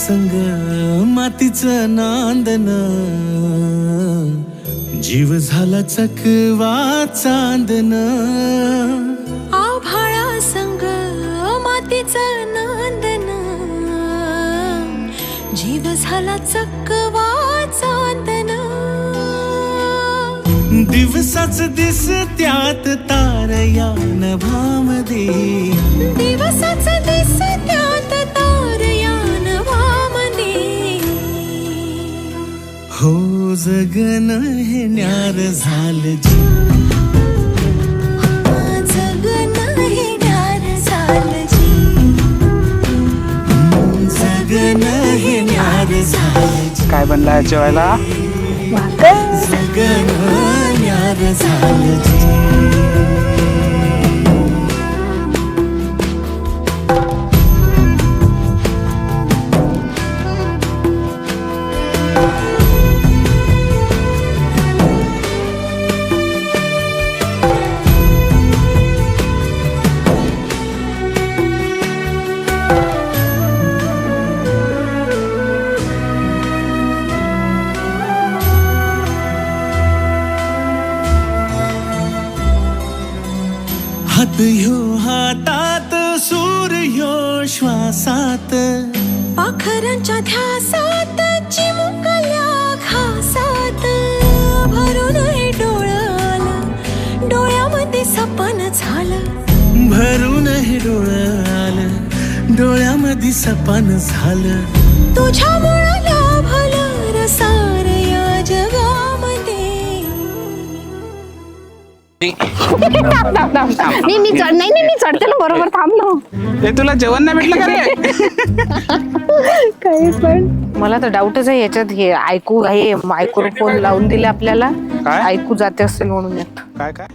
संग मातीचं नांदन, जीव झाला चकवा चांदन. आभाळा संग मातीचं नांदन, जीव झाला चकवा चांदन. दिवसाच दिसत्यात तारया नभामध्ये, दिवसाच दिसत्यात तारया नभामध्ये. हो जगन हे न्यार झालं जी, जगन हे न्यार झालं जी, जगन हे न्यार झालं जी. काय बनला जेवायला? जगन न्यार झालं जी. हात ह्यो हातात, सूर ह्यो श्वासात, पाखरांच्या ध्यासात, चिमुकल्या घासात. भरून हे डोळं डोळ्यामध्ये सपन झालं, भरून हे डोळं आलं, डोळ्यामध्ये सपन झालं. तुझ्यामुळं लाभलं रसार या जगामध्ये. नाही मी चढते ना बरोबर, थांबलो. हे तुला जेवण नाही भेटलं का रे? काही पण मला तर डाऊटच आहे याच्यात. हे ऐकू हे मायक्रोफोन लावून दिले आपल्याला, काय? ऐकू जाते असेल म्हणून. काय काय